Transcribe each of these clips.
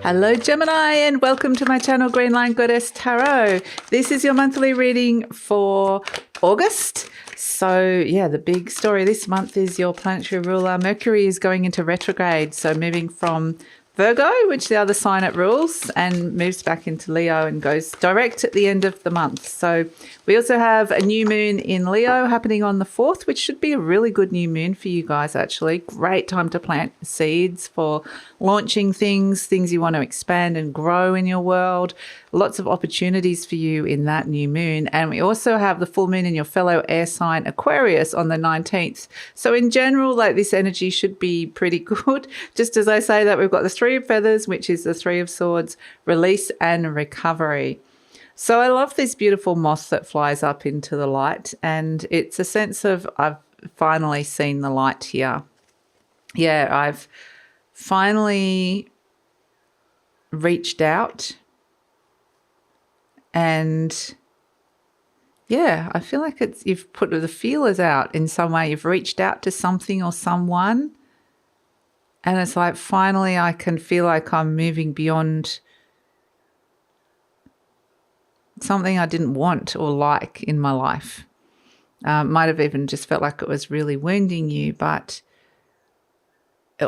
Hello Gemini and welcome to my channel GreenLion Goddess Tarot. This is your monthly reading for August. So yeah, the big story this month is your planetary ruler Mercury is going into retrograde. So moving from Virgo, which the other sign it rules, and moves back into Leo and goes direct at the end of the month. So we also have a new moon in Leo happening on the 4th, which should be a really good new moon for you guys actually. Great time to plant seeds for launching things you want to expand and grow in your world. Lots of opportunities for you in that new moon. And we also have the full moon in your fellow air sign Aquarius on the 19th. So in general, like this energy should be pretty good. Just as I say that, we've got the Three of Feathers, which is the Three of Swords, release and recovery. So I love this beautiful moth that flies up into the light, and it's a sense of I've finally seen the light here. Yeah, I've finally reached out, and yeah, I feel like you've put the feelers out in some way. You've reached out to something or someone, and it's like finally I can feel like I'm moving beyond something I didn't want or like in my life. Might have even just felt like it was really wounding you,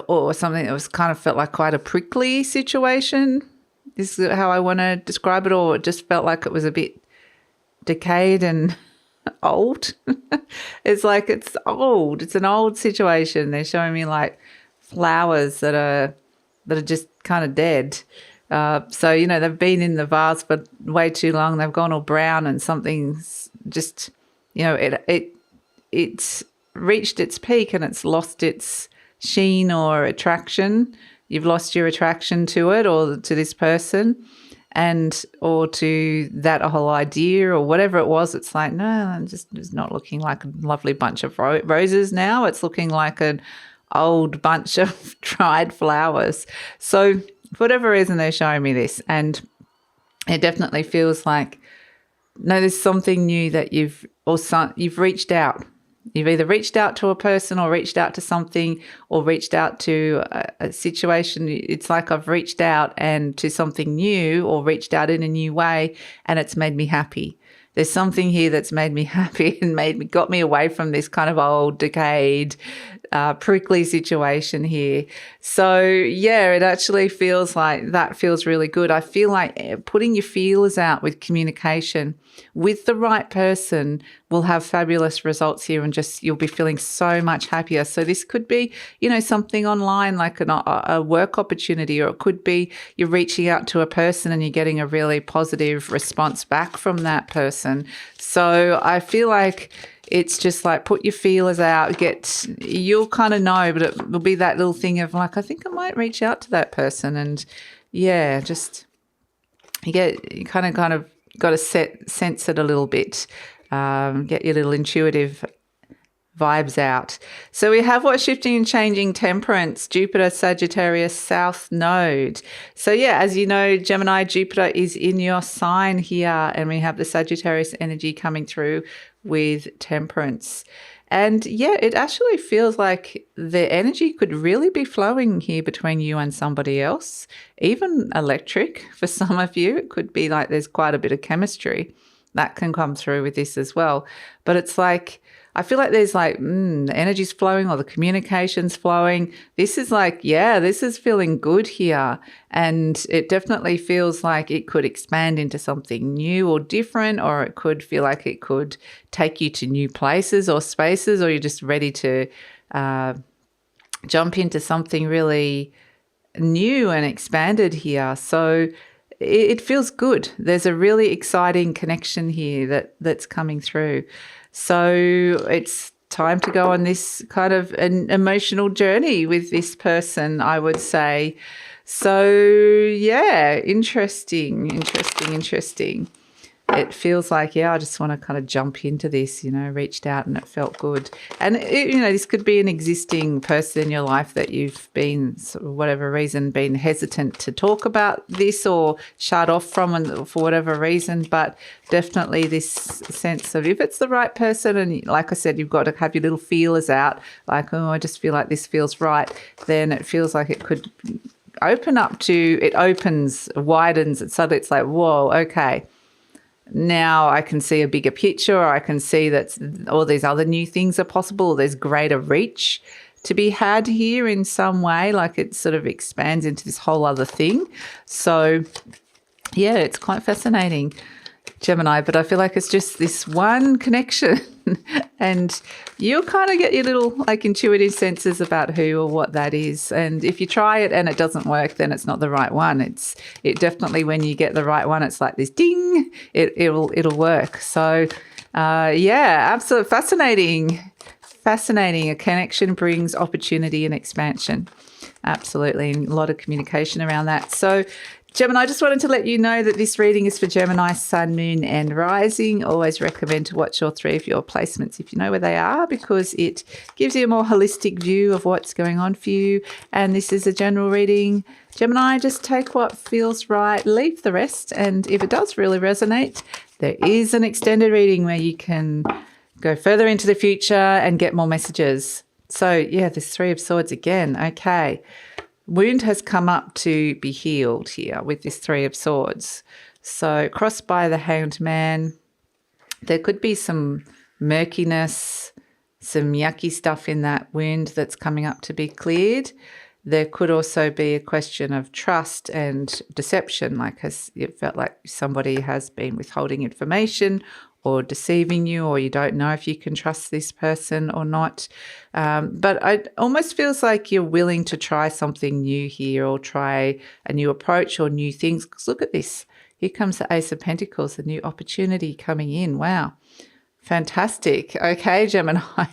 or something that was kind of felt like quite a prickly situation. This is how I want to describe it, or it just felt like it was a bit decayed and old. It's like it's old. It's an old situation. They're showing me like flowers that are just kind of dead. So, you know, they've been in the vase for way too long. They've gone all brown and something's just, you know, it's reached its peak and it's lost its sheen or attraction. You've lost your attraction to it or to this person or to that whole idea or whatever it was. It's like, no, it's not looking like a lovely bunch of roses now. It's looking like an old bunch of dried flowers. So for whatever reason, they're showing me this, and it definitely feels like, no, there's something new that you've reached out. You've either reached out to a person or reached out to something or reached out to a situation. It's like I've reached out and to something new or reached out in a new way, and it's made me happy. There's something here that's made me happy and got me away from this kind of old, decayed, prickly situation here. So yeah, it actually feels like that feels really good. I feel like putting your feelers out with communication with the right person will have fabulous results here, and just you'll be feeling so much happier. So this could be, you know, something online like a work opportunity, or it could be you're reaching out to a person and you're getting a really positive response back from that person. So I feel like it's just like put your feelers out, you'll kind of know, but it will be that little thing of like, I think I might reach out to that person. And yeah, just you kind of got to sense it a little bit, get your little intuitive vibes out. So we have what's shifting and changing Temperance, Jupiter, Sagittarius, South Node. So yeah, as you know, Gemini, Jupiter is in your sign here, and we have the Sagittarius energy coming through with Temperance. And yeah, it actually feels like the energy could really be flowing here between you and somebody else, even electric for some of you. It could be like there's quite a bit of chemistry that can come through with this as well. But it's like, I feel like there's like the energy's flowing or the communication's flowing. This is like, yeah, this is feeling good here. And it definitely feels like it could expand into something new or different, or it could feel like it could take you to new places or spaces, or you're just ready to jump into something really new and expanded here. So it feels good. There's a really exciting connection here that's coming through. So it's time to go on this kind of an emotional journey with this person, I would say. So yeah, interesting. It feels like, yeah, I just want to kind of jump into this, you know, reached out and it felt good. And, this could be an existing person in your life that you've been, for whatever reason, been hesitant to talk about this or shut off from, and for whatever reason. But definitely this sense of, if it's the right person, and like I said, you've got to have your little feelers out, like, oh, I just feel like this feels right, then it feels like it could open up to, it opens, widens, and suddenly it's like, whoa, okay. Now I can see a bigger picture, or I can see that all these other new things are possible. There's greater reach to be had here in some way, like it sort of expands into this whole other thing. So, yeah, it's quite fascinating, Gemini, but I feel like it's just this one connection and you'll kind of get your little like intuitive senses about who or what that is. And if you try it and it doesn't work, then it's not the right one. It definitely, when you get the right one, it's like this ding, it'll work. So yeah, absolutely fascinating. A connection brings opportunity and expansion. Absolutely. And a lot of communication around that. So Gemini, I just wanted to let you know that this reading is for Gemini, Sun, Moon and Rising. Always recommend to watch all three of your placements if you know where they are, because it gives you a more holistic view of what's going on for you. And this is a general reading. Gemini, just take what feels right, leave the rest. And if it does really resonate, there is an extended reading where you can go further into the future and get more messages. So, yeah, there's Three of Swords again. Okay. Wound has come up to be healed here with this Three of Swords. So crossed by the Hanged Man, there could be some murkiness, some yucky stuff in that wound that's coming up to be cleared. There could also be a question of trust and deception, like it felt like somebody has been withholding information or deceiving you, or you don't know if you can trust this person or not. But it almost feels like you're willing to try something new here, or try a new approach or new things. Because look at this. Here comes the Ace of Pentacles, a new opportunity coming in. Wow. Fantastic. Okay, Gemini.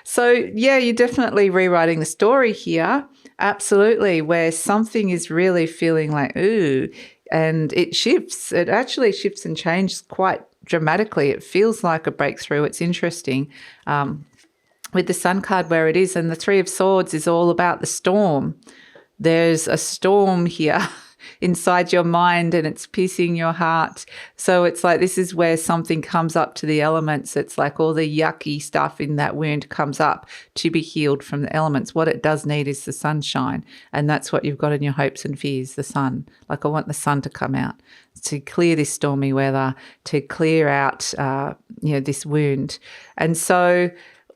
So, yeah, you're definitely rewriting the story here. Absolutely. Where something is really feeling like, ooh, and it shifts. It actually shifts and changes quite dramatically. It feels like a breakthrough. It's interesting with the Sun card where it is, and the Three of Swords is all about the storm. There's a storm here inside your mind and it's piercing your heart. So it's like this is where something comes up to the elements. It's like all the yucky stuff in that wound comes up to be healed from the elements. What it does need is the sunshine, and that's what you've got in your hopes and fears, the sun. Like I want the sun to come out to clear this stormy weather, to clear out this wound. And so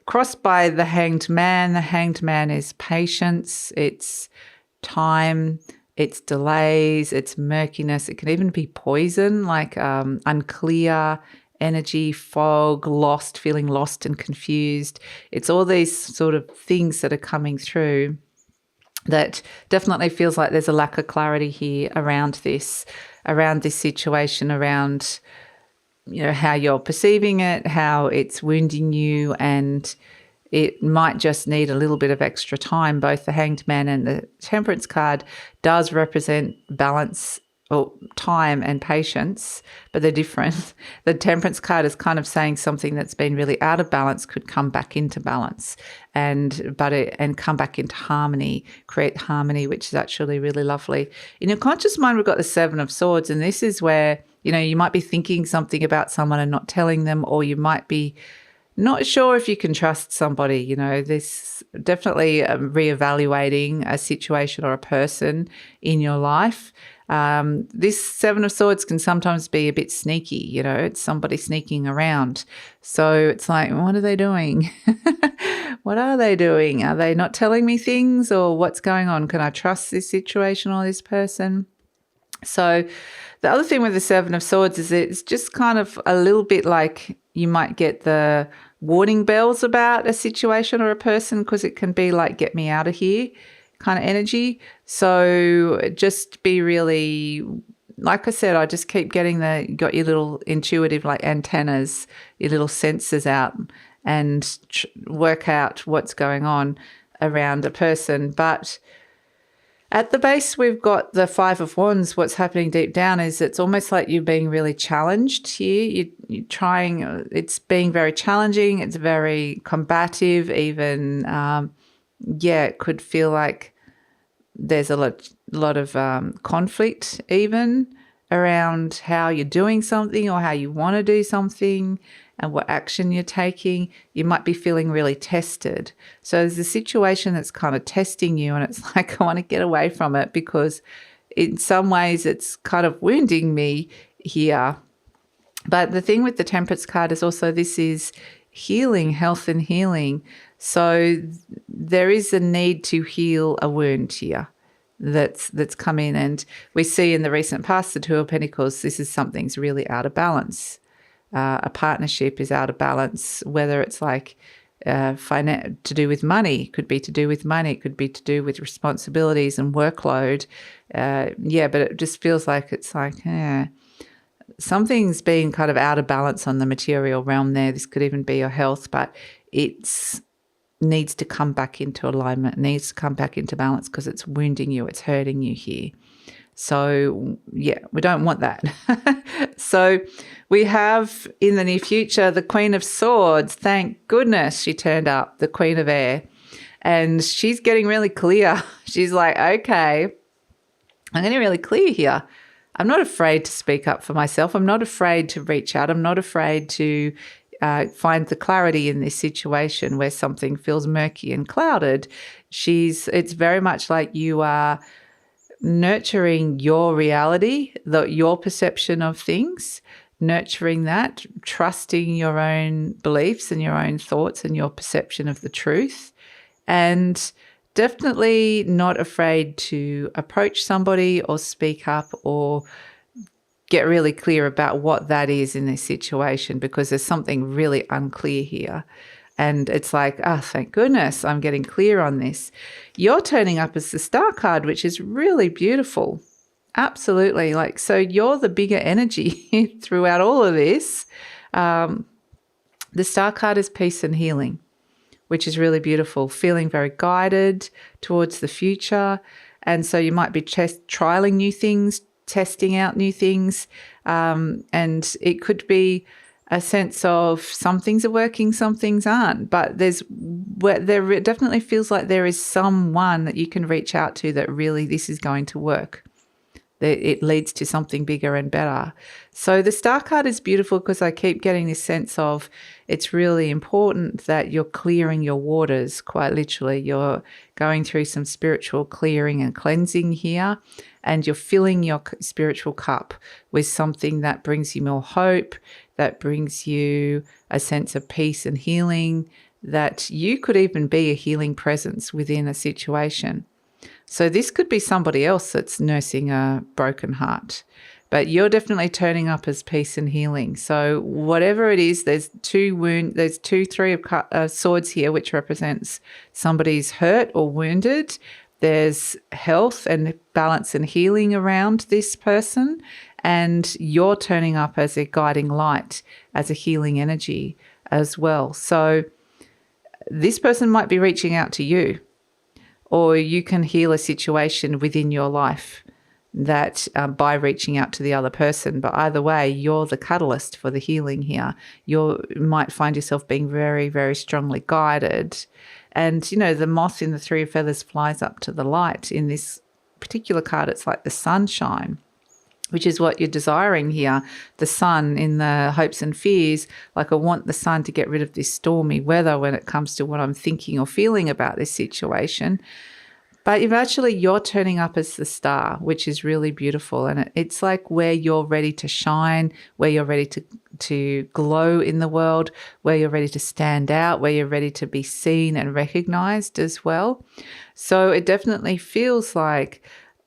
crossed by the Hanged Man. The Hanged Man is patience, it's time, it's delays, it's murkiness. It can even be poison, like unclear energy, fog, lost, feeling lost and confused. It's all these sort of things that are coming through that definitely feels like there's a lack of clarity here around this situation, around how you're perceiving it, how it's wounding you, and it might just need a little bit of extra time. Both the Hanged Man and the Temperance card does represent balance, or time and patience, but they're different. The Temperance card is kind of saying something that's been really out of balance could come back into balance and come back into harmony, create harmony, which is actually really lovely. In your conscious mind, we've got the Seven of Swords, and this is where, you might be thinking something about someone and not telling them, or you might be not sure if you can trust somebody. This definitely reevaluating a situation or a person in your life. This Seven of Swords can sometimes be a bit sneaky, it's somebody sneaking around. So it's like, what are they doing? What are they doing? Are they not telling me things, or what's going on? Can I trust this situation or this person? So the other thing with the Seven of Swords is it's just kind of a little bit like you might get the warning bells about a situation or a person, because it can be like, get me out of here kind of energy. So just be really, like I said, I just keep getting got your little intuitive like antennas, your little sensors out, and work out what's going on around a person. But at the base, we've got the Five of Wands. What's happening deep down is it's almost like you're being really challenged here. You're trying, it's being very challenging. It's very combative even. It could feel like there's a lot of conflict even around how you're doing something or how you want to do something. and what action you're taking, you might be feeling really tested. So there's a situation that's kind of testing you, and it's like, I want to get away from it because in some ways it's kind of wounding me here. But the thing with the Temperance card is also this is healing, health and healing. So there is a need to heal a wound here that's come in. And we see in the recent past, the Two of Pentacles, this is something's really out of balance. A partnership is out of balance, whether it's like to do with money. It could be to do with money. It could be to do with responsibilities and workload. But it just feels like it's like, something's being kind of out of balance on the material realm there. This could even be your health, but it needs to come back into alignment, needs to come back into balance because it's wounding you, it's hurting you here. So, yeah, we don't want that. So we have in the near future the Queen of Swords. Thank goodness she turned up, the Queen of Air. And she's getting really clear. She's like, okay, I'm getting really clear here. I'm not afraid to speak up for myself. I'm not afraid to reach out. I'm not afraid to find the clarity in this situation where something feels murky and clouded. It's very much like you are nurturing your reality, your perception of things, nurturing that, trusting your own beliefs and your own thoughts and your perception of the truth, and definitely not afraid to approach somebody or speak up or get really clear about what that is in this situation, because there's something really unclear here. And it's like, thank goodness I'm getting clear on this. You're turning up as the Star card, which is really beautiful. Absolutely. So you're the bigger energy throughout all of this. The Star card is peace and healing, which is really beautiful, feeling very guided towards the future. And so you might be trialing new things, testing out new things. And it could be a sense of some things are working, some things aren't. But there definitely feels like there is someone that you can reach out to that really this is going to work. It leads to something bigger and better. So the Star card is beautiful because I keep getting this sense of it's really important that you're clearing your waters, quite literally. You're going through some spiritual clearing and cleansing here, and you're filling your spiritual cup with something that brings you more hope, that brings you a sense of peace and healing, that you could even be a healing presence within a situation. So this could be somebody else that's nursing a broken heart, but you're definitely turning up as peace and healing. So whatever it is, there's Three of Swords here, which represents somebody's hurt or wounded. There's health and balance and healing around this person, and you're turning up as a guiding light, as a healing energy as well. So this person might be reaching out to you, or you can heal a situation within your life that by reaching out to the other person. But either way, you're the catalyst for the healing here. You might find yourself being very, very strongly guided. And, the moth in the Three of Feathers flies up to the light. In this particular card, it's like the sunshine, which is what you're desiring here. The sun in the hopes and fears, like I want the sun to get rid of this stormy weather when it comes to what I'm thinking or feeling about this situation. But you're turning up as the star, which is really beautiful. And it's like where you're ready to shine, where you're ready to glow in the world, where you're ready to stand out, where you're ready to be seen and recognized as well. So it definitely feels like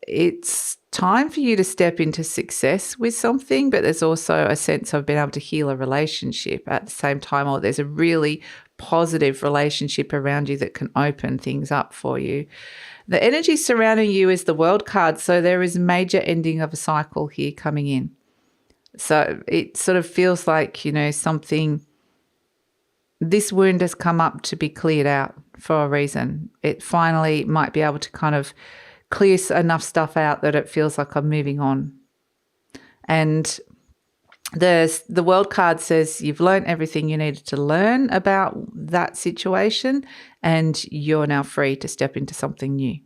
it's time for you to step into success with something, but there's also a sense of being able to heal a relationship at the same time, or there's a really positive relationship around you that can open things up for you. The energy surrounding you is the World card, so there is major ending of a cycle here coming in. So it sort of feels like, this wound has come up to be cleared out for a reason. It finally might be able to kind of clear enough stuff out that it feels like I'm moving on. And the World card says you've learned everything you needed to learn about that situation, and you're now free to step into something new.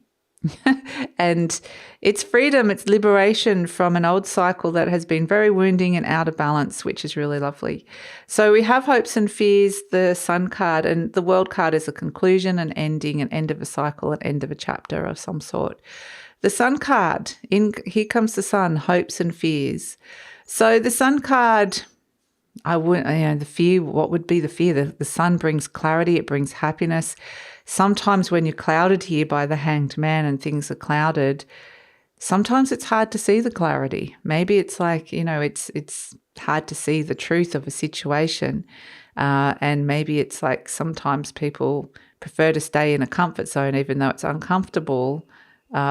And it's freedom, it's liberation from an old cycle that has been very wounding and out of balance, which is really lovely. So we have hopes and fears, the Sun card, and the World card is a conclusion, an ending, an end of a cycle, an end of a chapter of some sort. The Sun card, here comes the Sun, hopes and fears. So the Sun card, the fear, what would be the fear? The Sun brings clarity, it brings happiness. Sometimes when you're clouded here by the Hanged Man and things are clouded, sometimes it's hard to see the clarity. Maybe it's like, it's hard to see the truth of a situation. And maybe it's like sometimes people prefer to stay in a comfort zone, even though it's uncomfortable,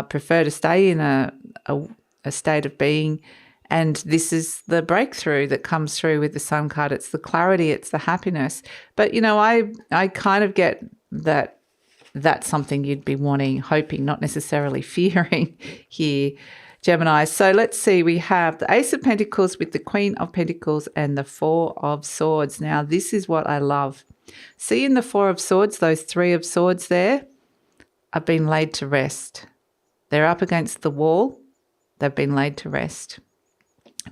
prefer to stay in a state of being. And this is the breakthrough that comes through with the Sun card. It's the clarity, it's the happiness. But, I kind of get that that's something you'd be wanting, hoping, not necessarily fearing here, Gemini. So let's see, we have the Ace of Pentacles with the Queen of Pentacles and the Four of Swords. Now, this is what I love. See in the Four of Swords, those Three of Swords there have been laid to rest. They're up against the wall. They've been laid to rest.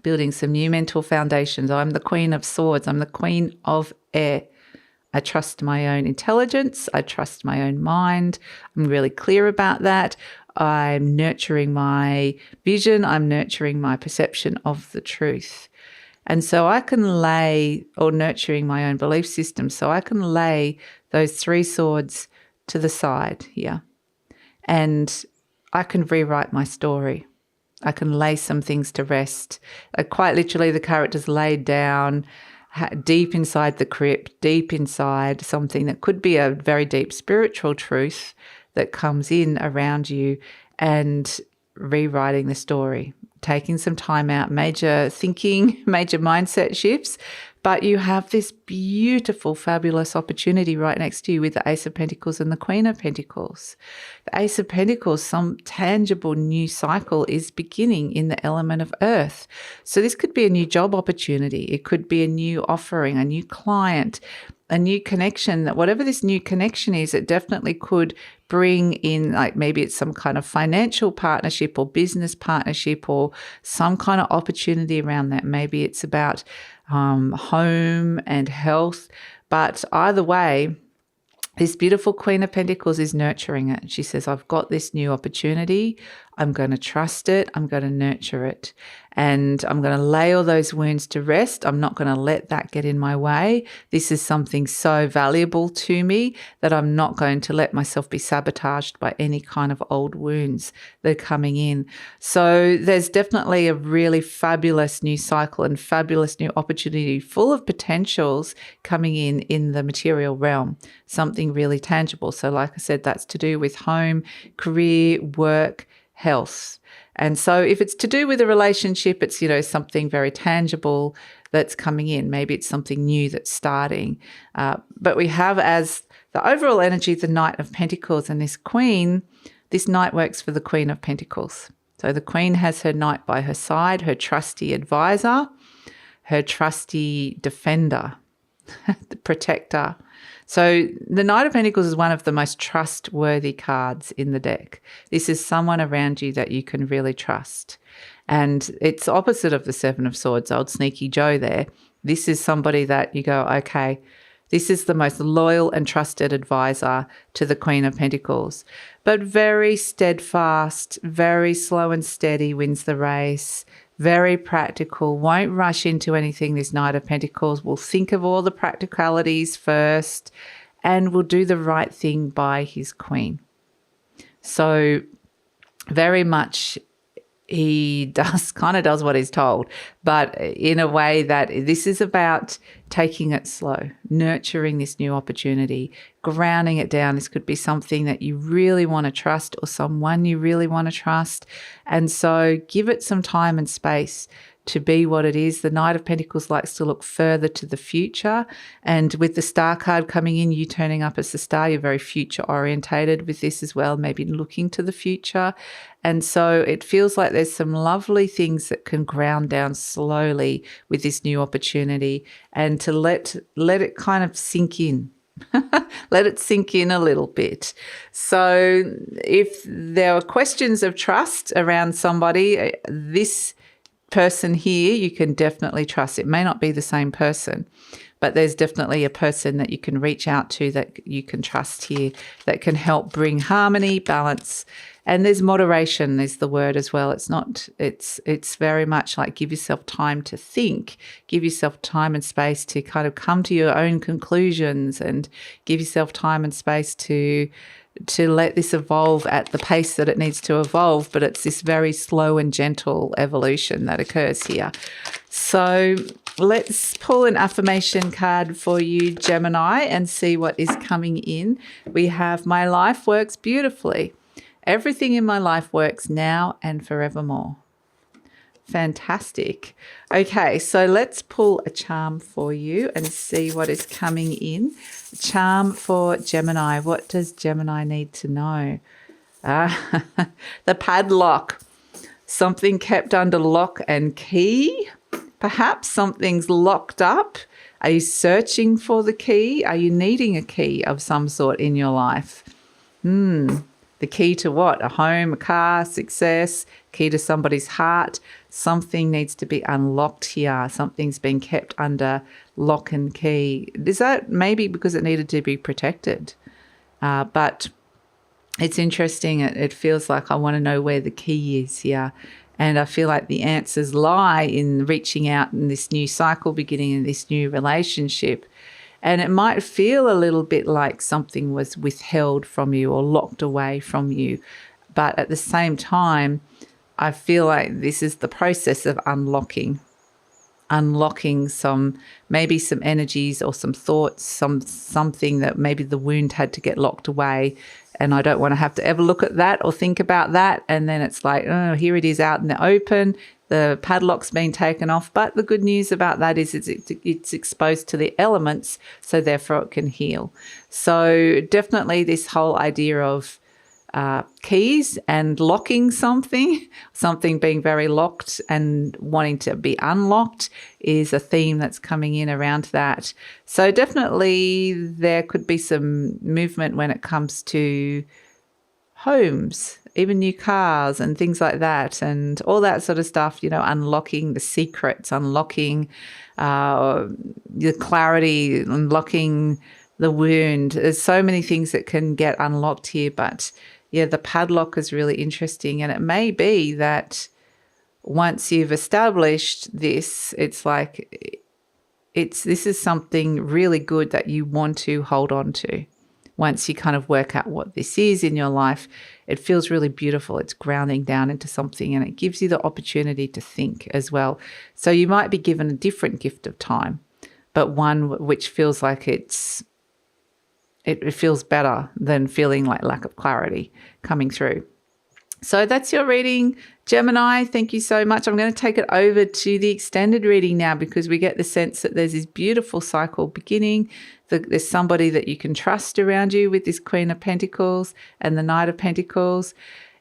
Building some new mental foundations. I'm the Queen of Swords. I'm the Queen of Air. I trust my own intelligence. I trust my own mind. I'm really clear about that. I'm nurturing my vision. I'm nurturing my perception of the truth. And so I can nurturing my own belief system. So I can lay those three swords to the side here. And I can rewrite my story. I can lay some things to rest. Quite literally, the character's laid down deep inside the crypt, deep inside something that could be a very deep spiritual truth that comes in around you, and rewriting the story, taking some time out, major thinking, major mindset shifts. But you have this beautiful, fabulous opportunity right next to you with the Ace of Pentacles and the Queen of Pentacles. The Ace of Pentacles, some tangible new cycle is beginning in the element of Earth. So this could be a new job opportunity. It could be a new offering, a new client, a new connection. That whatever this new connection is, it definitely could bring in, like maybe it's some kind of financial partnership or business partnership or some kind of opportunity around that. Maybe it's about home and health. But either way, this beautiful Queen of Pentacles is nurturing it. She says, I've got this new opportunity. I'm going to trust it. I'm going to nurture it. And I'm going to lay all those wounds to rest. I'm not going to let that get in my way. This is something so valuable to me that I'm not going to let myself be sabotaged by any kind of old wounds that are coming in. So there's definitely a really fabulous new cycle and fabulous new opportunity full of potentials coming in the material realm, something really tangible. So like I said, that's to do with home, career, work, health. And so if it's to do with a relationship, it's, something very tangible that's coming in. Maybe it's something new that's starting. But we have as the overall energy, the Knight of Pentacles, and this Queen, this Knight works for the Queen of Pentacles. So the Queen has her Knight by her side, her trusty advisor, her trusty defender, the protector. So the Knight of Pentacles is one of the most trustworthy cards in the deck. This is someone around you that you can really trust. And it's opposite of the Seven of Swords, old sneaky Joe there. This is somebody that you go, okay, this is the most loyal and trusted advisor to the Queen of Pentacles. But very steadfast, very slow and steady, wins the race. Very practical, won't rush into anything, this Knight of Pentacles. Will think of all the practicalities first and will do the right thing by his Queen. So very much he kind of does what he's told, but in a way that this is about taking it slow, nurturing this new opportunity, grounding it down. This could be something that you really want to trust or someone you really want to trust. And so give it some time and space to be what it is. The Knight of Pentacles likes to look further to the future. And with the Star card coming in, you turning up as the Star, you're very future orientated with this as well, maybe looking to the future. And so it feels like there's some lovely things that can ground down slowly with this new opportunity, and to let it kind of sink in. Let it sink in a little bit. So if there are questions of trust around somebody, this person here you can definitely trust. It may not be the same person, but there's definitely a person that you can reach out to that you can trust here that can help bring harmony, balance, and there's moderation is the word as well. It's very much like give yourself time to think, give yourself time and space to kind of come to your own conclusions, and give yourself time and space to let this evolve at the pace that it needs to evolve. But it's this very slow and gentle evolution that occurs here. So let's pull an affirmation card for you, Gemini, and see what is coming in. We have my life works beautifully. Everything in my life works now and forevermore. Fantastic. Okay, so let's pull a charm for you and see what is coming in. Charm for Gemini. What does Gemini need to know? The padlock. Something kept under lock and key. Perhaps something's locked up. Are you searching for the key? Are you needing a key of some sort in your life? The key to what? A home, a car, success, key to somebody's heart. Something needs to be unlocked here. Something's been kept under lock and key. Is that maybe because it needed to be protected? But it's interesting. It feels like I want to know where the key is here. And I feel like the answers lie in reaching out in this new cycle, beginning in this new relationship. And it might feel a little bit like something was withheld from you or locked away from you. But at the same time, I feel like this is the process of unlocking maybe some energies or some thoughts, something that maybe the wound had to get locked away. And I don't want to have to ever look at that or think about that. And then it's like, oh, here it is out in the open. The padlock's been taken off. But the good news about that is it's exposed to the elements, so therefore it can heal. So definitely this whole idea of keys and locking something being very locked and wanting to be unlocked is a theme that's coming in around that. So definitely there could be some movement when it comes to homes, even new cars and things like that, and all that sort of stuff, unlocking the secrets, unlocking the clarity, unlocking the wound. There's so many things that can get unlocked here, but yeah, the padlock is really interesting. And it may be that once you've established this, it's like this is something really good that you want to hold on to. Once you kind of work out what this is in your life, it feels really beautiful. It's grounding down into something, and it gives you the opportunity to think as well. So you might be given a different gift of time, but one which feels like it feels better than feeling like lack of clarity coming through. So that's your reading, Gemini. Thank you so much. I'm going to take it over to the extended reading now, because we get the sense that there's this beautiful cycle beginning. There's somebody that you can trust around you with this Queen of Pentacles and the Knight of Pentacles.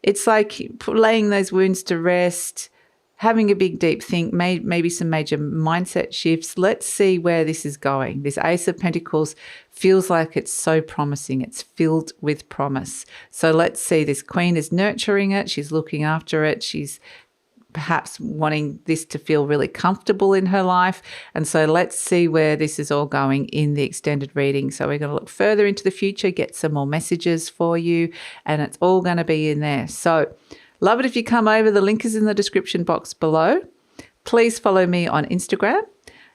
It's like laying those wounds to rest, having a big deep think, maybe some major mindset shifts. Let's see where this is going. This Ace of Pentacles feels like it's so promising. It's filled with promise. So let's see. This Queen is nurturing it. She's looking after it. She's perhaps wanting this to feel really comfortable in her life. And so let's see where this is all going in the extended reading. So we're going to look further into the future, get some more messages for you, and it's all going to be in there. So love it if you come over. The link is in the description box below. Please follow me on Instagram,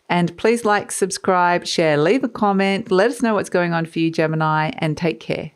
and please like, subscribe, share, leave a comment. Let us know what's going on for you, Gemini, and take care.